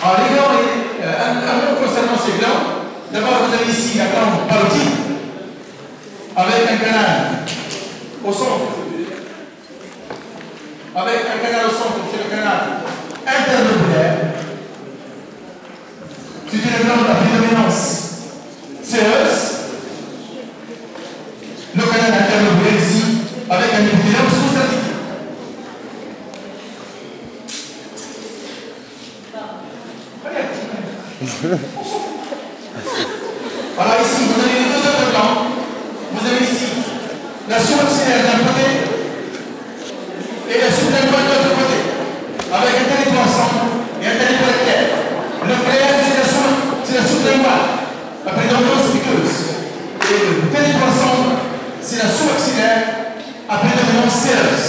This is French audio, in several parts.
Alors les glands, un mot concernant ces glands. D'abord, vous avez ici la glande parotide avec un canal au centre. Avec un canal au centre, c'est le canal interlobulaire. C'est une glande à prédominance séreuse. Le canal interlobulaire ici, avec un épithélium sous-statique. Alors ici, vous avez les deux autres glandes. Vous avez ici la sous-maxillaire d'un côté et la sublinguale de l'autre côté, avec un territoire centre et un territoire clair. Le clair, c'est la sublinguale, la prédominance piqueuse. Et le territoire centre, c'est la sous-maxillaire à prédominance séreuse.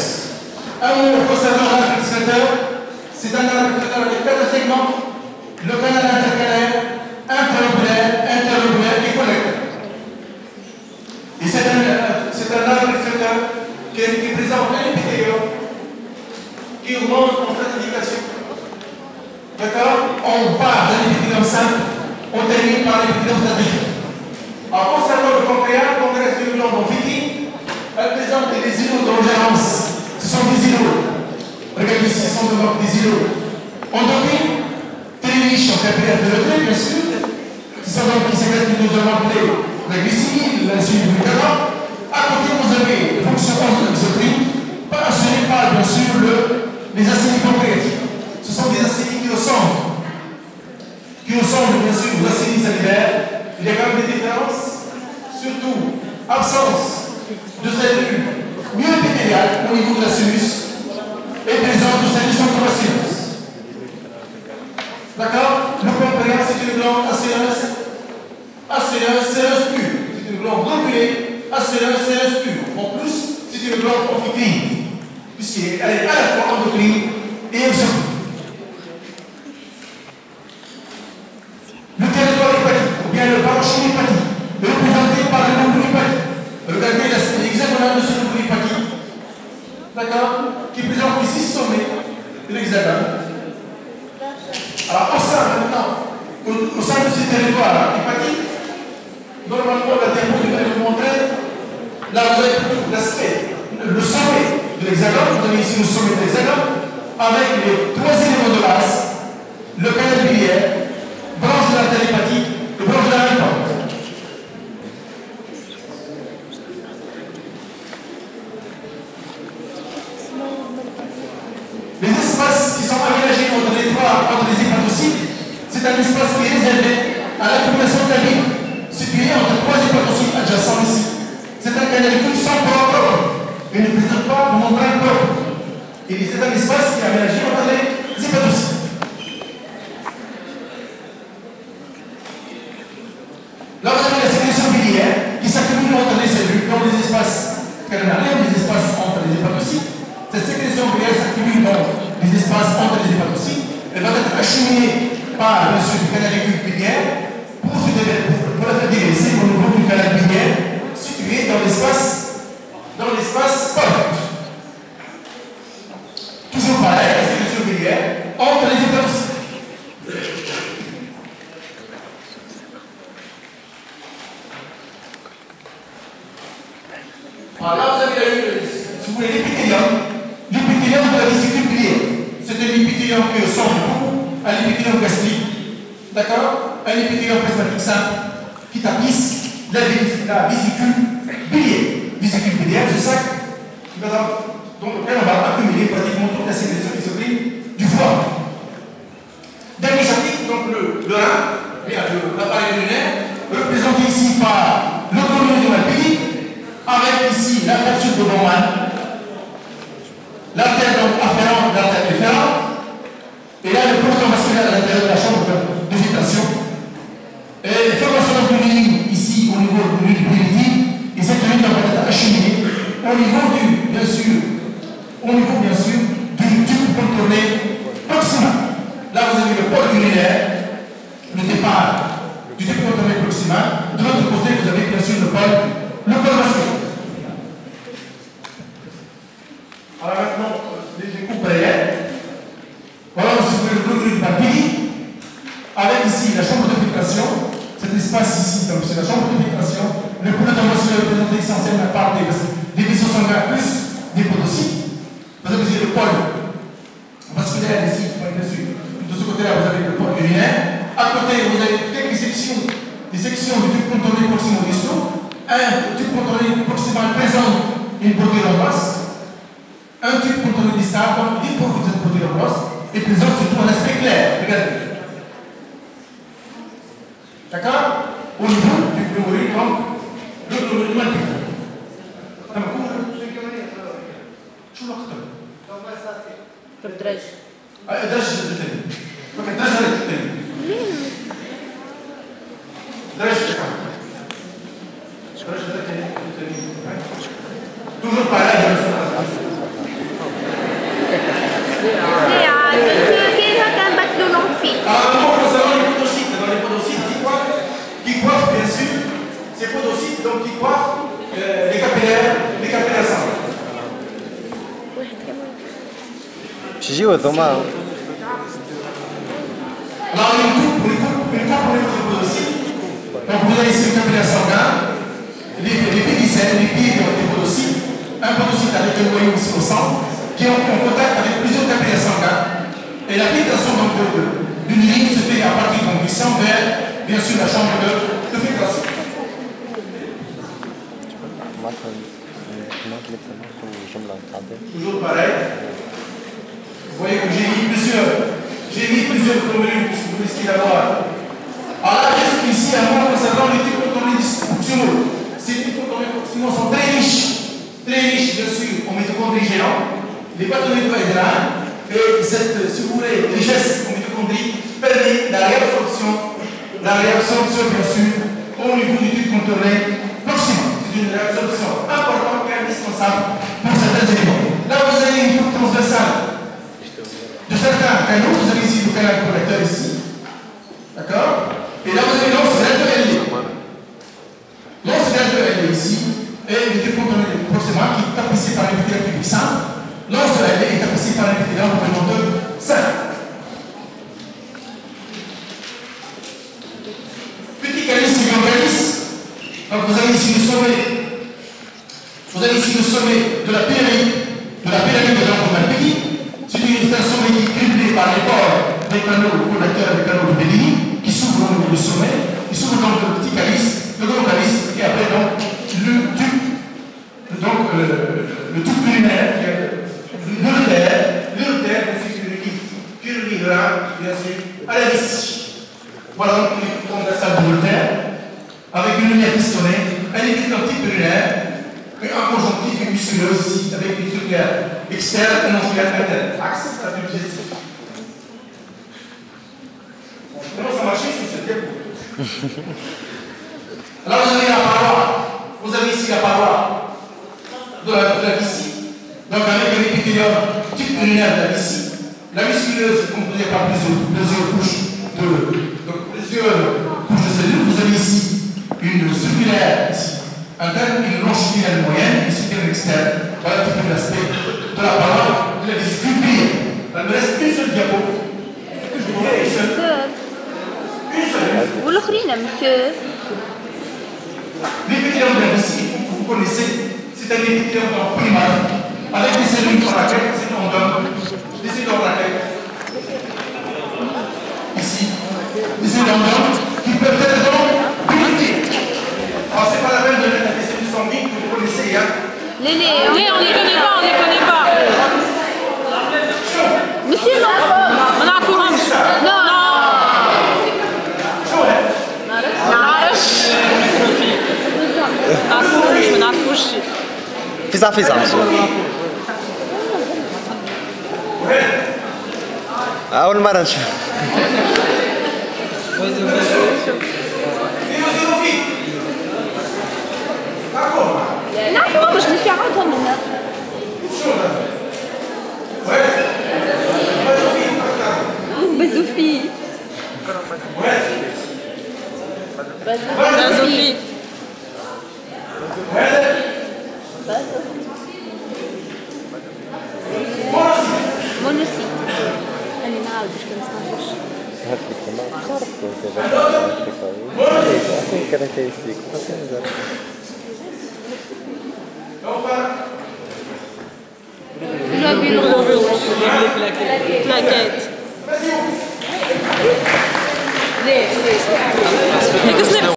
Un mot concernant l'arc excréteur, c'est un arc excréteur avec 4 segments. Le canal intercalaire, interlobulaire et collecteur. Et c'est un arc excréteur qui présente un épithélium qui augmente en stratification. D'accord? On part d'un épithélium simple, on termine par l'épithélium stratifié. Alors, concernant le pancréas c'est une glande amphithéine, elle présente des îlots d'ingérence. Ce sont des îlots. Regardez ici, ce sont des îlots endocrines. Très riche en capillaires de bien sûr. Ce sont donc qui sécrètent qui nous avons appelé la glycémie, l'insuline, le glucagon. À côté, vous avez les fonctions exocrines, assurées par, bien sûr, les acénies pancréatiques. Ce sont des acénies qui ressemblent bien sûr, aux acénies salivaires. Il y a quand même des différences, surtout absence de cellules myoépithéliales au niveau de la sinus et présence de cellules centrobacilleuses. D'accord? Le pancréas, c'est une glande acéreuse pure. C'est une glande globulée, acéreuse pure. En plus, c'est une glande amphithéine, puisqu'elle est à la fois endocrine et exocrine. Le territoire hépatique, ou bien le parenchyme hépatique, est représenté par le lobe hépatique. Regardez l'hexagonale de ce lobe hépatique. D'accord? Qui présente les 6 sommets de l'hexagone. Alors, au sein de ces territoires hépatiques, normalement, la diapo devrait vous montrer, là vous avez l'aspect, le sommet de l'hexagone, vous avez ici le sommet de l'hexagone, avec les 3 éléments de base, le canal biliaire, branche de l'artère hépatique et branche de la répande. Les espaces qui sont aménagés entre les hépatocytes, c'est un espace qui est réservé à l'accumulation de la bile, situé entre 3 hépatocytes adjacents ici. C'est un canalicule sans pore propre, et ne présente pas de membrane propre. Et c'est un espace qui est aménagé entre les hépatocytes. Là, vous avez la sécrétion biliaire qui s'accumule entre les cellules, dans les espaces canaliens, les espaces entre les hépatocytes. Cette sécrétion biliaire s'accumule dans les espaces entre les hépatocytes. Elle va être acheminée par, bien sûr, le canalicule biliaire pour être délaissée au niveau du canal biliaire situé dans l'espace porte. Toujours pareil, la sécrétion biliaire entre les hépatocytes. Alors là, vous avez si vous voulez, l'épithélium de la vésicule biliaire. C'est un épithélium qui ressemble beaucoup à l'épithélium gastrique. D'accord? Un épithélium plasmatique simple qui tapisse la vésicule biliaire. Vésicule biliaire, c'est ça dans lequel on va accumuler pratiquement toute la sécrétion exocrine du foie. Dernier chapitre, donc le rein, l'appareil urinaire, représenté ici par l'autonomie hépatique, avec ici la capsule de Bowman, l'artère afférente, l'artère déférente, et là le porteur vasculaire à l'intérieur de la chambre de filtration. Et la formation d'une ligne ici au niveau de l'urine, et cette ligne va être acheminée au niveau bien sûr, du tube avec ici la chambre de filtration, cet espace ici, donc c'est la chambre de filtration, le poulet d'envoi représenté essentiellement par des vaisseaux sanguins plus des podocytes. Vous avez ici le pôle vasculaire ici, dessus. De ce côté-là, vous avez le pôle urinaire. À côté, vous avez quelques sections, des sections du tube contourné proximo-distaux. Un tube contourné proximal présente une beauté d'angoisse. Un tube contourné distal, donc dépourvu de cette beauté d'angoisse, et présente surtout un aspect clair. Regardez. D'accord? Au niveau du théorie, donc, le théorie شو الأخطر؟ الدرج. الدرج الثاني. الدرج هذا الثاني. درج toujours pareil. Concernant les podocytes, dans les podocytes qui coiffent bien sûr, ces podocytes donc qui coiffent les capillaires sanguins. شجي وثما Alors une coupe pour les podocytes. Donc vous avez ici le capillaire sanguin, les pédicelles, les pieds des podocytes, un podocyte avec un noyau ici au centre, qui est en contact avec plusieurs capillaires sanguins. Et la filtration d'une ligne se fait à partir du sang vers, bien sûr, la chambre de filtration. Toujours pareil. Vous voyez que j'ai mis plusieurs formules pour que vous puissiez l'avoir. Alors là, juste ici, à moi, concernant les types contournés dysfonctionnels. Ces types contournés dysfonctionnels sont très riches, bien sûr, en mitochondries géants, les bâtonnets de Hydra, et cette, si vous voulez, richesse en mitochondries permet la réabsorption, bien sûr, au niveau du tube contourné proximal. C'est une réabsorption importante et indispensable pour certains éléments. Là, vous avez une coupe transversale de certains canaux. Vous avez ici le canal collecteur ici. D'accord? Et là, vous avez l'os LE. L'os LE ici, et le tube contourné proximal qui est tapissé par l'épithélium pubique simple. L'os LE est tapissé par l'épithélium de 5. Petit calice et grand calice. Donc vous avez ici le sommet. Vous avez ici le sommet de la pyramide de l'Ampomapédie. C'est un sommet qui est criblé par les pores des canaux collecteurs des canaux de Bellini, qui s'ouvrent au niveau du sommet, qui s'ouvrent donc le petit calice, le grand calice, et après donc le tube urinaire, l'urtère, qui reliera, bien sûr, à la vessie. Voilà donc une transversale de l'urtère, avec une lumière pistonnée, un épicantique urinaire, et un conjonctif musculeuse ici, avec une circulaire externe et non circulaire interne. Axe, la tube digestive. Comment ça marche sur cette diapo? Alors vous avez la paroi. Vous avez ici la paroi de la vessie. Donc avec un épithélium type urinaire de la vessie. La musculeuse est composée par plusieurs couches de cellules. Vous avez ici une circulaire ici, interne, une longitudinale moyenne, une circulaire externe. Voilà un petit peu l'aspect de la paroi de la vessie. Il me reste une seule diapo. والآخرين monsieur. L'épithélium de la vessie, vous connaissez, c'est un épithélium primaire avec des cellules dans la tête, des cellules dans la tête. Ici, des cellules qui peuvent être donc unités. Alors, c'est pas la peine de mettre des cellules sanguines que vous connaissez, hein. On ne les connaît pas. Monsieur, non. On a un courant. Non. فيزا أول مرة نشوف نعرفوا باش نساعدهم هنا. بزوفي. مونوسيت. أنا نعاود باش كنسمعوش. هاد الكلمة تعرفوا دابا عطيني كاركتيرستيك Plaquette.